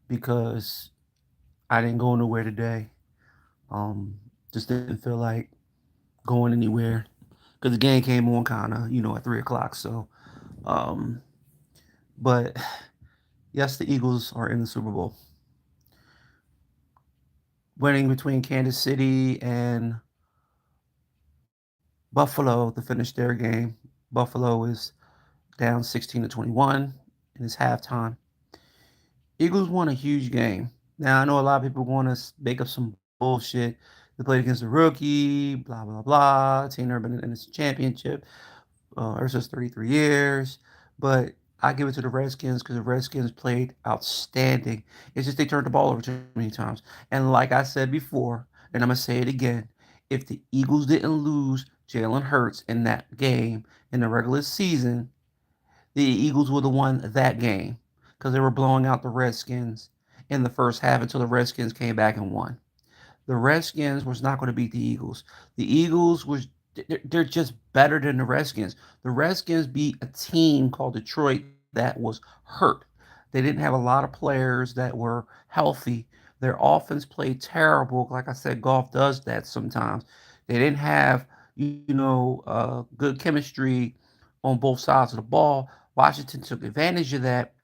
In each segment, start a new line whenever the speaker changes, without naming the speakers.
because I didn't go nowhere today. Just didn't feel like going anywhere because the game came on kind of, at 3 o'clock. So, um, but yes, the Eagles are in the Super Bowl, winning between Kansas City and Buffalo to finish their game. Buffalo is down 16-21 in its halftime. Eagles won a huge game. Now I know a lot of people want to make up some bullshit. They played against a rookie, blah blah blah. Team never been in this championship. It's just 33 years, but I give it to the Redskins because the Redskins played outstanding. It's just they turned the ball over too many times. And like I said before, and I'm gonna say it again, if the Eagles didn't lose Jalen Hurts in that game in the regular season, the Eagles would have won that game because they were blowing out the Redskins in the first half until the Redskins came back and won. The Redskins was not going to beat the Eagles. The Eagles was they're just better than the Redskins. The Redskins beat a team called Detroit that was hurt. They didn't have a lot of players that were healthy. Their offense played terrible. Like I said, golf does that sometimes. They didn't have, good chemistry on both sides of the ball. Washington took advantage of that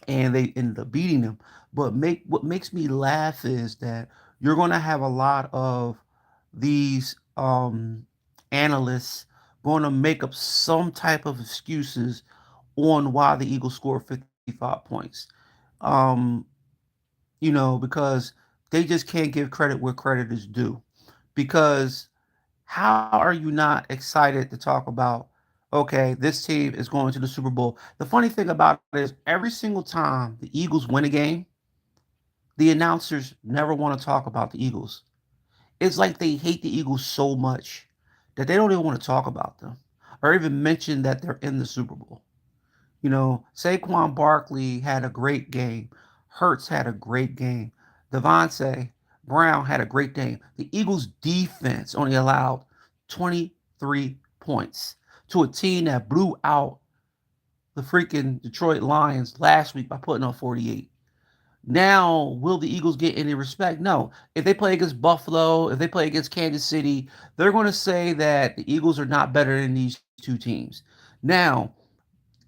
and they ended up beating them. But make what makes me laugh is that you're going to have a lot of these analysts going to make up some type of excuses on why the Eagles scored 55 points. Um, because they just can't give credit where credit is due. Because how are you not excited to talk about, okay, this team is going to the Super Bowl? The funny thing about it is every single time the Eagles win a game, the announcers never want to talk about the Eagles. It's like they hate the Eagles so much that they don't even want to talk about them or even mention that they're in the Super Bowl. Saquon Barkley had a great game. Hurts had a great game. Devontae Brown had a great game. The Eagles' defense only allowed 23 points to a team that blew out the freaking Detroit Lions last week by putting up 48. Now, will the Eagles get any respect? No. If they play against Buffalo, if they play against Kansas City, they're going to say that the Eagles are not better than these two teams. Now,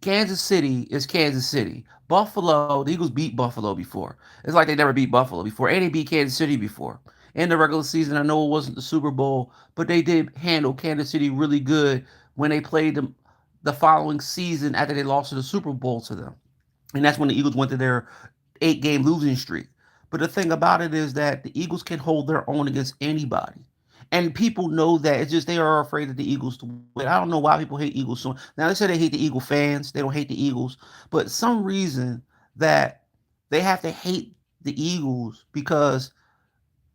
Kansas City is Kansas City. Buffalo, the Eagles beat Buffalo before. It's like they never beat Buffalo before, and they beat Kansas City before. In the regular season, I know it wasn't the Super Bowl, but they did handle Kansas City really good when they played them the following season after they lost to the Super Bowl to them. And that's when the Eagles went to their 8 game losing streak. But the thing about it is that the Eagles can hold their own against anybody. And people know that. It's just they are afraid of the Eagles to win. I don't know why people hate Eagles so much. Now they say they hate the Eagle fans. They don't hate the Eagles. But some reason that they have to hate the Eagles because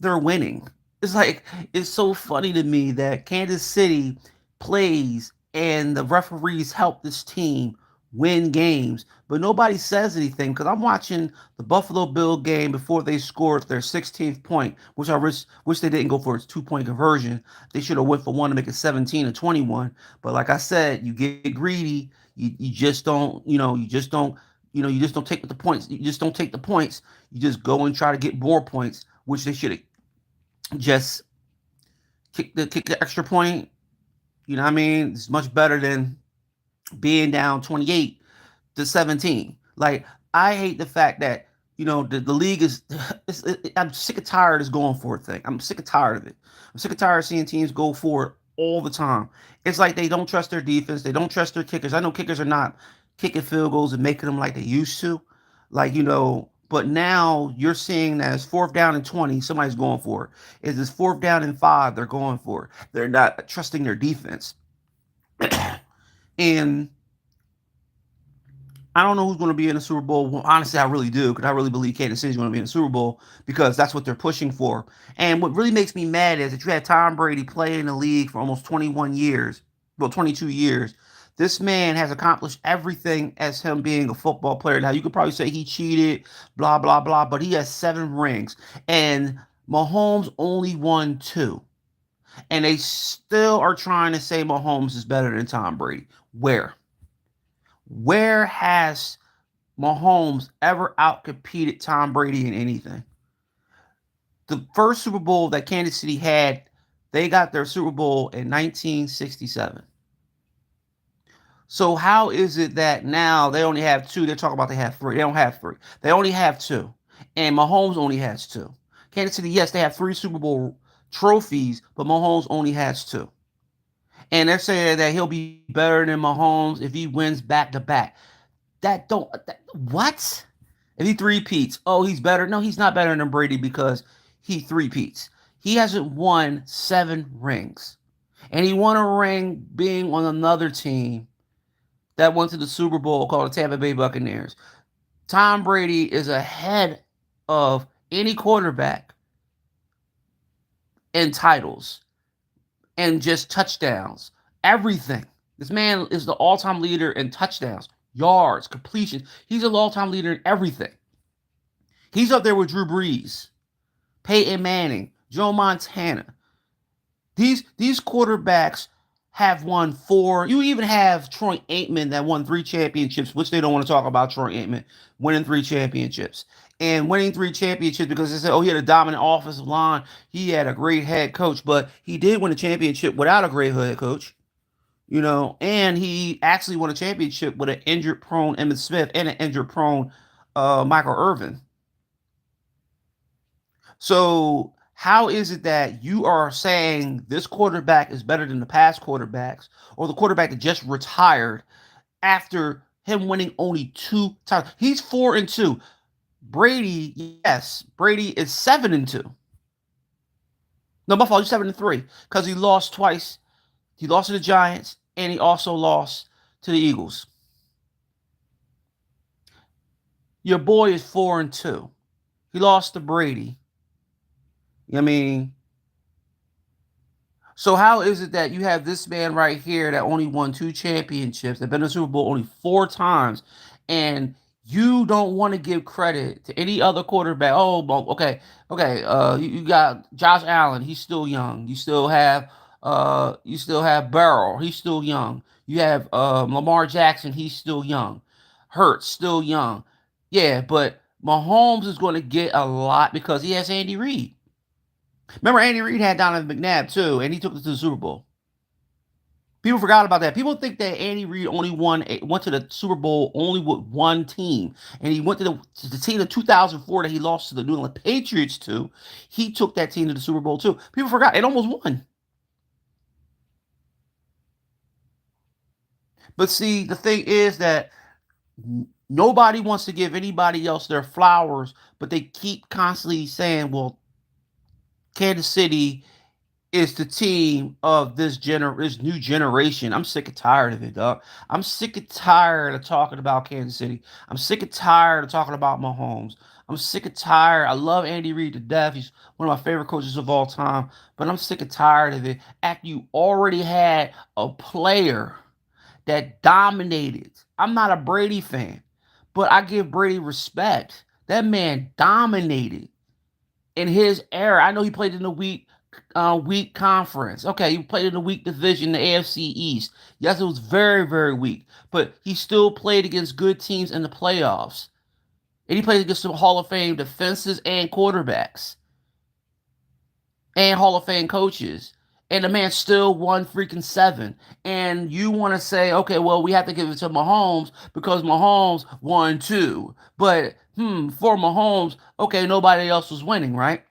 they're winning. It's like it's so funny to me that Kansas City plays and the referees help this team win games, but nobody says anything because I'm watching the Buffalo Bill game before they scored their 16th point, which I wish they didn't go for its 2 point conversion. They should have went for one to make it 17-21. But like I said, you get greedy. You just don't, you just don't take the points. You just don't take the points. You just go and try to get more points, which they should have just kick the extra point. You know what I mean? It's much better than being down 28-17. Like I hate the fact that the league is. I'm sick and tired of this going for it thing. I'm sick and tired of it. I'm sick and tired of seeing teams go for it all the time. It's like they don't trust their defense. They don't trust their kickers. I know kickers are not kicking field goals and making them like they used to. But now you're seeing that it's 4th down and 20, somebody's going for it. Is this 4th down and 5, they're going for it. They're not trusting their defense. And I don't know who's going to be in the Super Bowl. Well, honestly, I really do because I really believe Kansas City's going to be in the Super Bowl because that's what they're pushing for. And what really makes me mad is that you had Tom Brady play in the league for almost 21 years, well, 22 years. This man has accomplished everything as him being a football player. Now, you could probably say he cheated, blah, blah, blah, but he has 7 rings. And Mahomes only won 2. And they still are trying to say Mahomes is better than Tom Brady. Where? Where has Mahomes ever outcompeted Tom Brady in anything. The first Super Bowl that Kansas City had, they got their Super Bowl in 1967. So how is it that now they only have two? They're talking about they have three. They don't have three. They only have two. And Mahomes only has two. Kansas City, yes, they have three Super Bowl trophies, but Mahomes only has two. And they're saying that he'll be better than Mahomes if he wins back to back. What? If he three-peats, oh, he's better. No, he's not better than Brady because he three-peats. He hasn't won 7 rings. And he won a ring being on another team that went to the Super Bowl called the Tampa Bay Buccaneers. Tom Brady is ahead of any quarterback in titles and just touchdowns. Everything. This man is the all-time leader in touchdowns, yards, completions. He's an all-time leader in everything. He's up there with Drew Brees, Peyton Manning, Joe Montana. These quarterbacks have won 4. You even have Troy Aikman that won 3 championships, which they don't want to talk about. Troy Aikman winning 3 championships and winning 3 championships because they said, oh, he had a dominant offensive line, he had a great head coach, but he did win a championship without a great head coach. And he actually won a championship with an injured prone Emmitt Smith and an injured prone Michael Irvin. So how is it that you are saying this quarterback is better than the past quarterbacks or the quarterback that just retired after him winning only 2 times? He's 4-2. Brady, yes, Brady is 7-2. No, my fault. He's 7-3 because he lost twice. He lost to the Giants and he also lost to the Eagles. Your boy is 4-2. He lost to Brady. I mean, so how is it that you have this man right here that only won 2 championships, that been in the Super Bowl only 4 times, and you don't want to give credit to any other quarterback? Oh, well, okay, okay. You got Josh Allen. He's still young. You still have Burrow. He's still young. You have Lamar Jackson. He's still young. Hurts still young. Yeah, but Mahomes is going to get a lot because he has Andy Reid. Remember, Andy Reid had Donovan McNabb too, and he took us to the Super Bowl. People forgot about that. People think that Andy Reid only went to the Super Bowl only with one team, and he went to the team in 2004 that he lost to the New England Patriots to. He took that team to the Super Bowl too. People forgot it almost won. But see, the thing is that nobody wants to give anybody else their flowers, but they keep constantly saying, "Well, Kansas City is the team of this new generation." I'm sick and tired of it, dog. I'm sick and tired of talking about Kansas City. I'm sick and tired of talking about Mahomes. I'm sick and tired. I love Andy Reid to death. He's one of my favorite coaches of all time. But I'm sick and tired of it. After you already had a player that dominated. I'm not a Brady fan, but I give Brady respect. That man dominated in his era. I know he played in the weak conference. Okay, he played in the weak division, the AFC East. Yes, it was very, very weak, but he still played against good teams in the playoffs. And he played against some Hall of Fame defenses and quarterbacks and Hall of Fame coaches. And the man still won freaking 7. And you want to say, okay, well, we have to give it to Mahomes because Mahomes won 2. But for Mahomes, okay, nobody else was winning, right?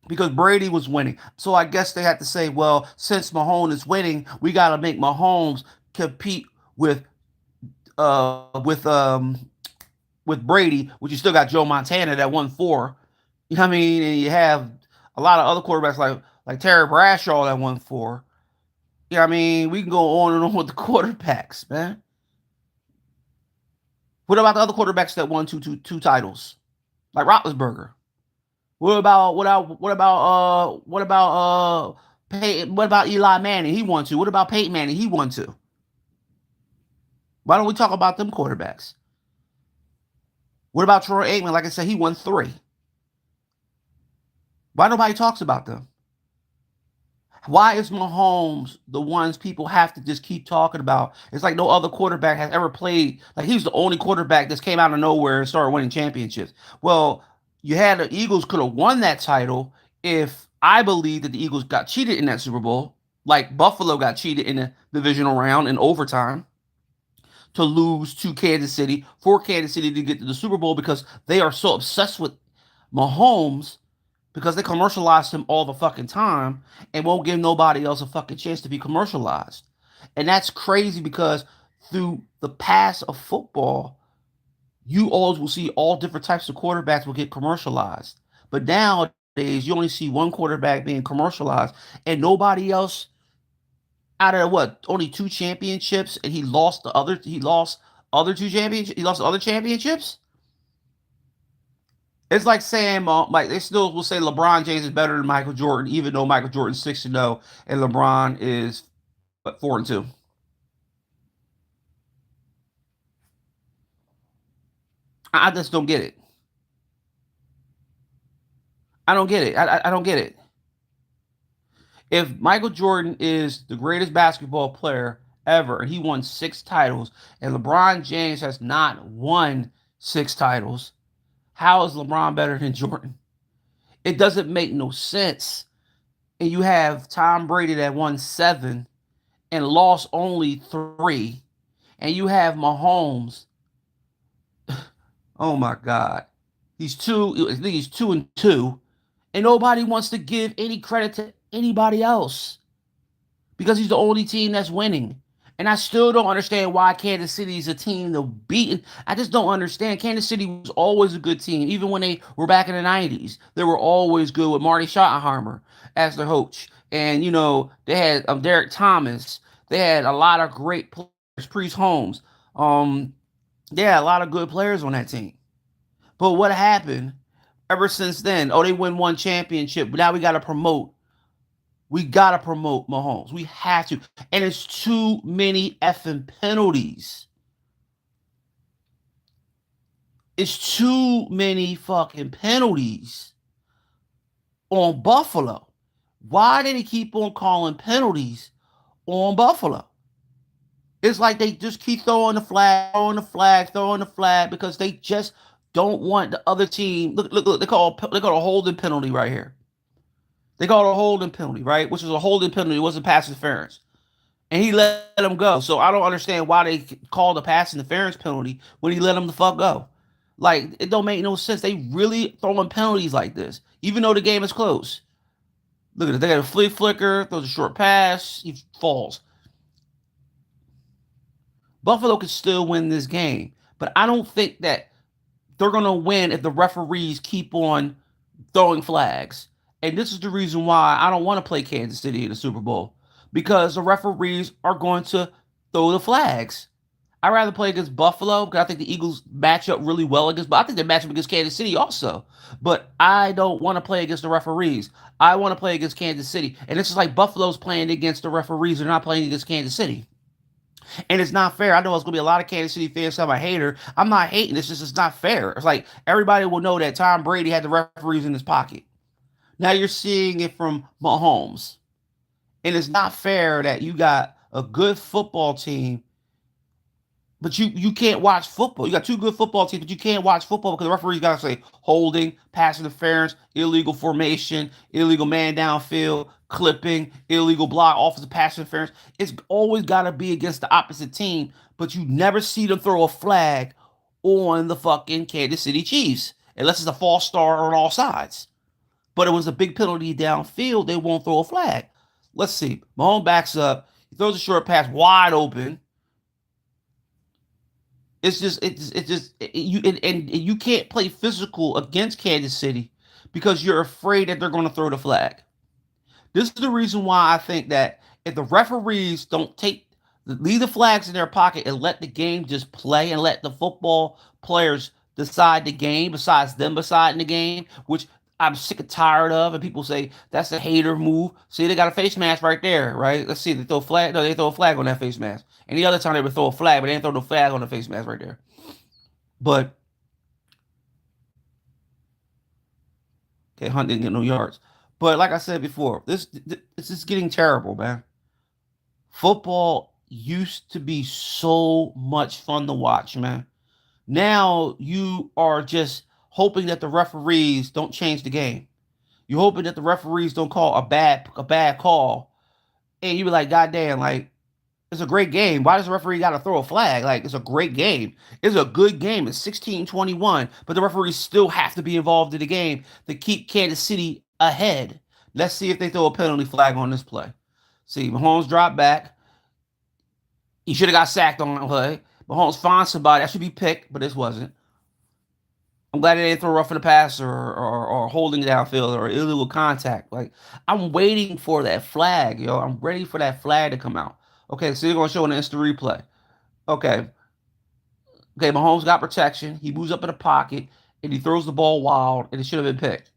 Because Brady was winning. So I guess they had to say, well, since Mahomes is winning, we got to make Mahomes compete uh with um with Brady, which you still got Joe Montana that won 4. You know what I mean? And you have a lot of other quarterbacks like Terry Bradshaw that won 4. You know what I mean? We can go on and on with the quarterbacks, man. What about the other quarterbacks that won two titles? Like Roethlisberger. What about Eli Manning? He won 2. What about Peyton Manning? He won 2. Why don't we talk about them quarterbacks? What about Troy Aikman? Like I said, he won 3. Why nobody talks about them? Why is Mahomes the ones people have to just keep talking about? It's like no other quarterback has ever played. Like he was the only quarterback that came out of nowhere and started winning championships. Well, you had the Eagles could have won that title if I believe that the Eagles got cheated in that Super Bowl, like Buffalo got cheated in the divisional round in overtime to lose to Kansas City for Kansas City to get to the Super Bowl because they are so obsessed with Mahomes because they commercialized him all the fucking time and won't give nobody else a fucking chance to be commercialized. And that's crazy because through the past of football, you always will see all different types of quarterbacks will get commercialized. But nowadays, you only see one quarterback being commercialized and nobody else out of what, only two championships and he lost other two championships, he lost other championships. It's like saying, like they still will say LeBron James is better than Michael Jordan, even though Michael Jordan's 6-0 and LeBron is what 4-2. I just don't get it. I don't get it. I don't get it. If Michael Jordan is the greatest basketball player ever and he won 6 titles, and LeBron James has not won 6 titles, how is LeBron better than Jordan? It doesn't make no sense. And you have Tom Brady that won 7 and lost only 3, and you have Mahomes. Oh my God, he's two. I think he's 2-2, and nobody wants to give any credit to anybody else because he's the only team that's winning. And I still don't understand why Kansas City is a team to beat. I just don't understand. Kansas City was always a good team, even when they were back in the '90s. They were always good with Marty Schottenheimer as their coach, and they had Derek Thomas. They had a lot of great players, Priest Holmes. Um, they had a lot of good players on that team. But what happened ever since then? Oh, they win one championship, but now we got to promote. We gotta promote Mahomes. We have to. And it's too many effing penalties. It's too many fucking penalties on Buffalo. Why did he keep on calling penalties on Buffalo? It's like they just keep throwing the flag, throwing the flag, throwing the flag because they just don't want the other team. Look, look, look. They call a holding penalty right here. They call it a holding penalty, right? Which is a holding penalty. It wasn't pass interference. And he let him go. So I don't understand why they called a pass interference penalty when he let him the fuck go. Like it don't make no sense. They really throwing penalties like this, even though the game is close. Look at it. They got a flea flicker, throws a short pass, he falls. Buffalo could still win this game, but I don't think that they're gonna win if the referees keep on throwing flags. And this is the reason why I don't want to play Kansas City in the Super Bowl because the referees are going to throw the flags. I'd rather play against Buffalo because I think the Eagles match up really well against, but I think they match up against Kansas City also. But I don't want to play against the referees. I want to play against Kansas City. And it's just like Buffalo's playing against the referees. They're not playing against Kansas City. And it's not fair. I know it's going to be a lot of Kansas City fans saying I'm a hater. I'm not hating. It's just it's not fair. It's like everybody will know that Tom Brady had the referees in his pocket. Now you're seeing it from Mahomes. And it's not fair that you got a good football team, but you can't watch football. You got two good football teams, but you can't watch football because the referees got to say holding, pass interference, illegal formation, illegal man downfield, clipping, illegal block, offensive pass interference. It's always got to be against the opposite team, but you never see them throw a flag on the fucking Kansas City Chiefs unless it's a false start on all sides. But it was a big penalty downfield. They won't throw a flag. Let's see. Mahomes backs up. He throws a short pass wide open. And you can't play physical against Kansas City because you're afraid that they're going to throw the flag. This is the reason why I think that if the referees don't leave the flags in their pocket and let the game just play and let the football players decide the game besides them deciding the game, which I'm sick and tired of, and people say that's a hater move. See, they got a face mask right there, right? Let's see, they throw a flag. No, they throw a flag on that face mask. Any other time they would throw a flag, but they didn't throw no flag on the face mask right there. But okay, Hunt didn't get no yards. But like I said before, this is getting terrible, man. Football used to be so much fun to watch, man. Now you are just hoping that the referees don't change the game. You're hoping that the referees don't call a bad call, and you be like, God damn, like it's a great game. Why does the referee got to throw a flag? Like it's a great game. It's a good game. It's 16-21, but the referees still have to be involved in the game to keep Kansas City ahead. Let's see if they throw a penalty flag on this play. See, Mahomes dropped back. He should have got sacked on that play. Mahomes finds somebody. That should be picked, but this wasn't. I'm glad they didn't throw rough in the passer or holding downfield or illegal contact. Like I'm waiting for that flag, yo. I'm ready for that flag to come out. Okay, so they're gonna show an instant replay. Okay, okay. Mahomes got protection. He moves up in the pocket and he throws the ball wild, and it should have been picked.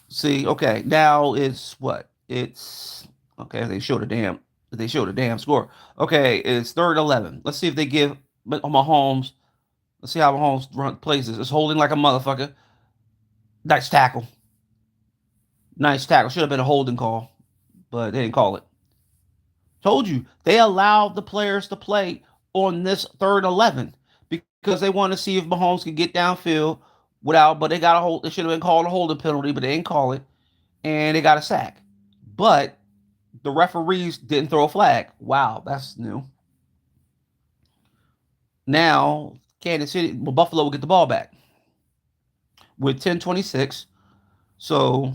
See, okay, now it's what? It's okay. They showed the damn score. Okay, it's third and 11. Let's see if they give Mahomes. Let's see how Mahomes plays this. It's holding like a motherfucker. Nice tackle. Nice tackle. Should have been a holding call, but they didn't call it. Told you they allowed the players to play on this third and 11 because they want to see if Mahomes can get downfield without. But they got a hold. They should have been called a holding penalty, but they didn't call it, and they got a sack. But the referees didn't throw a flag. Wow, that's new. Now Kansas City, well, Buffalo will get the ball back with 10:26. So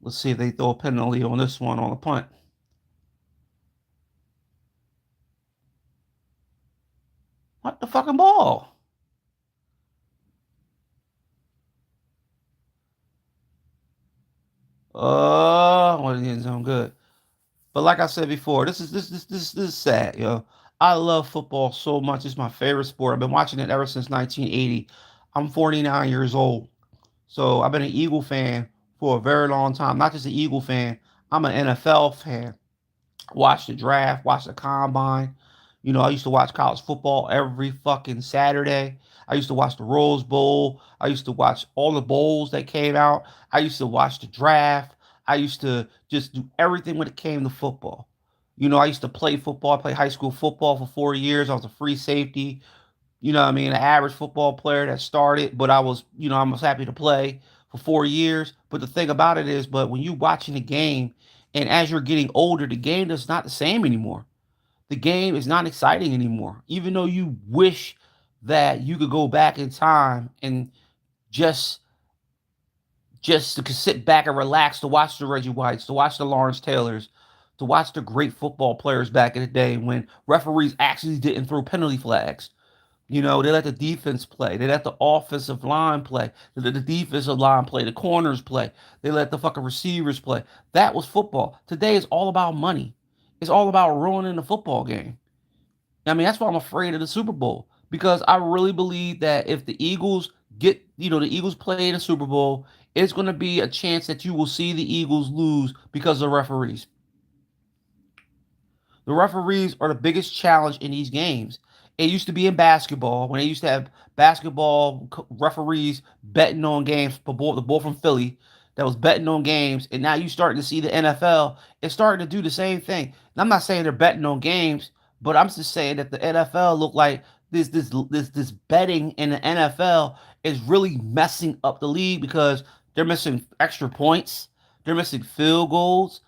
let's see if they throw a penalty on this one on the punt. What the fucking ball? Well, the end zone, good. But like I said before, this is sad, yo. I love football so much. It's my favorite sport. I've been watching it ever since 1980. I'm 49 years old, so I've been an Eagle fan for a very long time. Not just an Eagle fan, I'm an NFL fan. Watch the draft, watch the combine. You know, I used to watch college football every fucking Saturday. I used to watch the Rose Bowl. I used to watch all the bowls that came out. I used to watch the draft. I used to just do everything when it came to football. You know, I used to play football. I played high school football for 4 years. I was a free safety. You know what I mean? An average football player that started, but I was happy to play for 4 years. But the thing about it is, but when you watching the game and as you're getting older, the game is not the same anymore. The game is not exciting anymore. Even though you wish that you could go back in time and just just to sit back and relax to watch the Reggie Whites, to watch the Lawrence Taylors, to watch the great football players back in the day when referees actually didn't throw penalty flags. You know, they let the defense play. They let the offensive line play. They let the defensive line play. The corners play. They let the fucking receivers play. That was football. Today is all about money. It's all about ruining the football game. I mean, that's why I'm afraid of the Super Bowl because I really believe that if the Eagles the Eagles play in the Super Bowl, it's going to be a chance that you will see the Eagles lose because of referees. The referees are the biggest challenge in these games. It used to be in basketball when they used to have basketball referees betting on games. The boy from Philly that was betting on games, and now you starting to see the NFL is starting to do the same thing. And I'm not saying they're betting on games, but I'm just saying that the NFL look like this betting in the NFL is really messing up the league because they're missing extra points, they're missing field goals,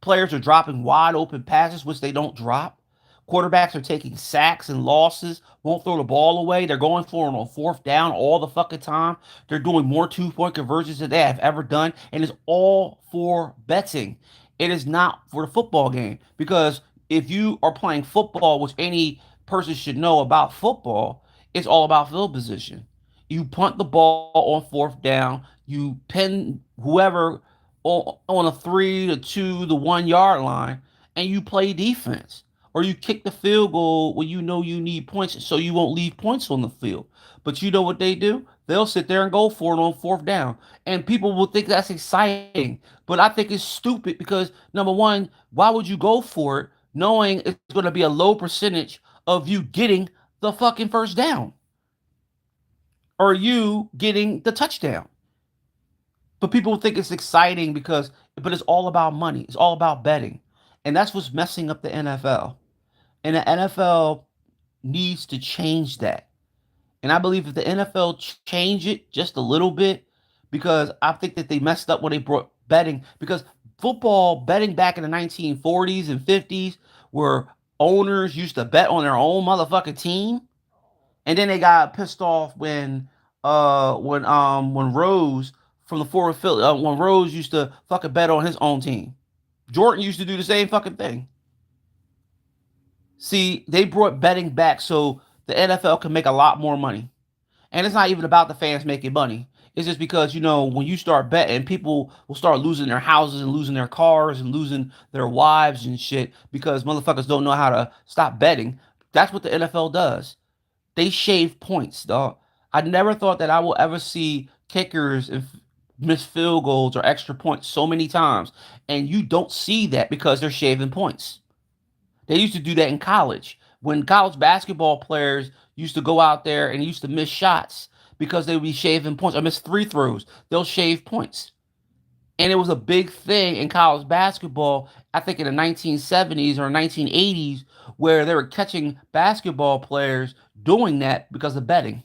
players are dropping wide open passes, which they don't drop. Quarterbacks are taking sacks and losses, won't throw the ball away. They're going for it on fourth down all the fucking time. They're doing more 2-point conversions than they have ever done. And it's all for betting. It is not for the football game. Because if you are playing football, which any person should know about football, it's all about field position. You punt the ball on fourth down, you pin whoever on a 3 to 2 the 1 yard line, and you play defense. Or you kick the field goal when you know you need points so you won't leave points on the field. But you know what they do? They'll sit there and go for it on fourth down. And people will think that's exciting. But I think it's stupid because, number one, why would you go for it? knowing it's going to be a low percentage of you getting the fucking first down or you getting the touchdown. But people think it's exciting but it's all about money. It's all about betting. And that's what's messing up the NFL. And the NFL needs to change that. And I believe if the NFL change it just a little bit, because I think that they messed up when they brought betting, because football betting back in the 1940s and 50s, where owners used to bet on their own motherfucking team, and then they got pissed off when Rose from the Ford Philly when Rose used to fucking bet on his own team. Jordan used to do the same fucking thing. See, they brought betting back so the NFL can make a lot more money. And it's not even about the fans making money. It's just because, when you start betting, people will start losing their houses and losing their cars and losing their wives and shit because motherfuckers don't know how to stop betting. That's what the NFL does. They shave points, dog. I never thought that I will ever see kickers and miss field goals or extra points so many times. And you don't see that because they're shaving points. They used to do that in college. When college basketball players used to go out there and used to miss shots because they would be shaving points or miss free throws, they'll shave points. And it was a big thing in college basketball, I think in the 1970s or 1980s, where they were catching basketball players doing that because of betting.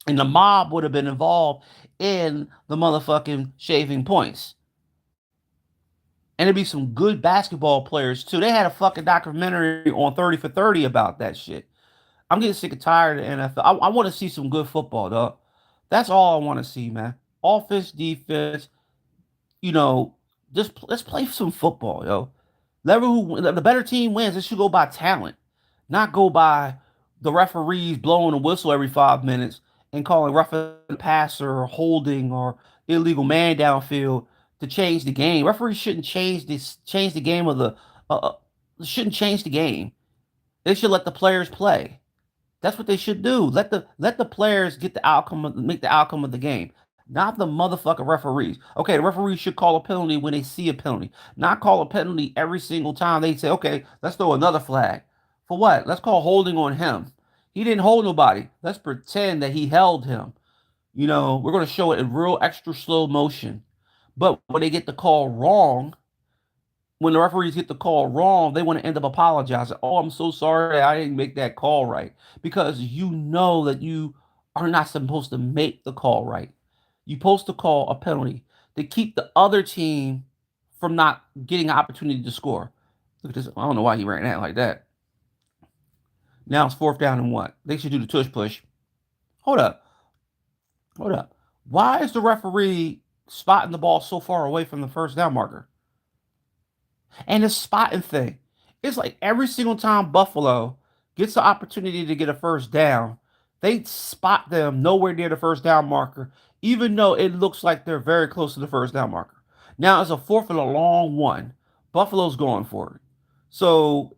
And the mob would have been involved in the motherfucking shaving points. And there'd be some good basketball players too. They had a fucking documentary on 30 for 30 about that shit. I'm getting sick and tired of the NFL. I want to see some good football, dog. That's all I want to see, man. Offense, defense, you know, just let's play some football, yo. The better team wins. It should go by talent, not go by the referees blowing a whistle every 5 minutes and calling roughing the passer or holding or illegal man downfield to change the game. Referees shouldn't change the game of the uh, uh, shouldn't change the game. They should let the players play. That's what they should do. Let the players get make the outcome of the game, not the motherfucking referees. Okay, the referees should call a penalty when they see a penalty, not call a penalty every single time they say, okay, let's throw another flag. For what? Let's call holding on him. He didn't hold nobody. Let's pretend that he held him. We're gonna show it in real extra slow motion. But when they get the call wrong, when the referees get the call wrong, they want to end up apologizing. Oh, I'm so sorry I didn't make that call right. Because you know that you are not supposed to make the call right. You're supposed to call a penalty to keep the other team from not getting an opportunity to score. Look at this. I don't know why he ran that like that. Now it's fourth down and what? They should do the tush push. Hold up. Hold up. Why is the referee spotting the ball so far away from the first down marker? And the spotting thing. It's like every single time Buffalo gets the opportunity to get a first down, they spot them nowhere near the first down marker, even though it looks like they're very close to the first down marker. Now it's a fourth and a long one. Buffalo's going for it. So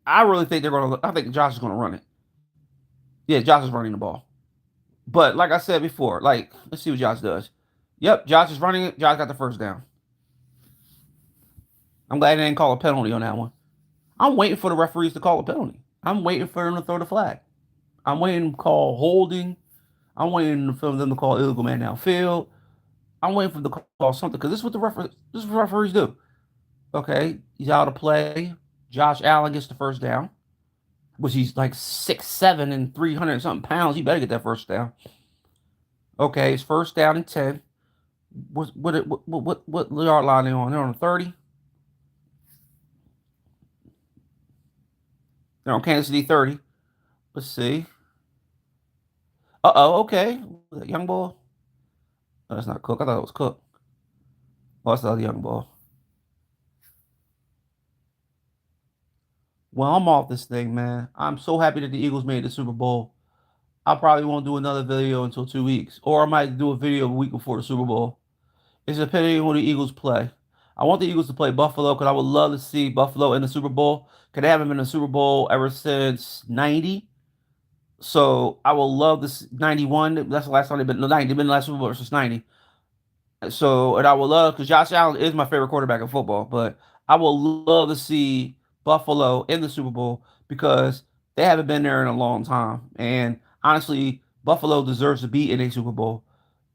I really think I think Josh is going to run it. Yeah, Josh is running the ball. But like I said before, let's see what Josh does. Yep, Josh is running it. Josh got the first down. I'm glad they didn't call a penalty on that one. I'm waiting for the referees to call a penalty. I'm waiting for them to throw the flag. I'm waiting to call holding. I'm waiting for them to call illegal man downfield. I'm waiting for them to call something because this is what referees do. Okay, he's out of play. Josh Allen gets the first down, which he's like 6'7" and 300 something pounds. He better get that first down. Okay, it's first down and 10. What yard line are they on? They're on the 30. They're on Kansas City 30. Let's see. Okay. Young ball. Oh, that's not Cook. I thought it was Cook. Oh, that's the other young ball. Well, I'm off this thing, man. I'm so happy that the Eagles made the Super Bowl. I probably won't do another video until 2 weeks. Or I might do a video a week before the Super Bowl. It's depending on who the Eagles play. I want the Eagles to play Buffalo because I would love to see Buffalo in the Super Bowl. Because they haven't been in the Super Bowl ever since 90. So I will love this 91. That's the last time they've been. No, 90. They've been in the last Super Bowl since 90. So, and I would love, because Josh Allen is my favorite quarterback in football, but I would love to see Buffalo in the Super Bowl because they haven't been there in a long time. And honestly, Buffalo deserves to be in a Super Bowl,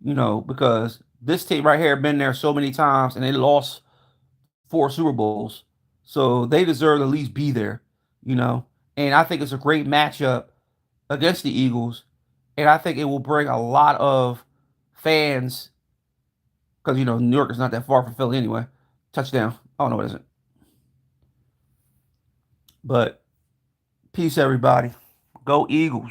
because this team right here been there so many times and they lost four Super Bowls. So they deserve to at least be there, you know. And I think it's a great matchup against the Eagles. And I think it will bring a lot of fans because, New York is not that far from Philly anyway. Touchdown. Oh, no, it isn't. But peace, everybody. Go Eagles.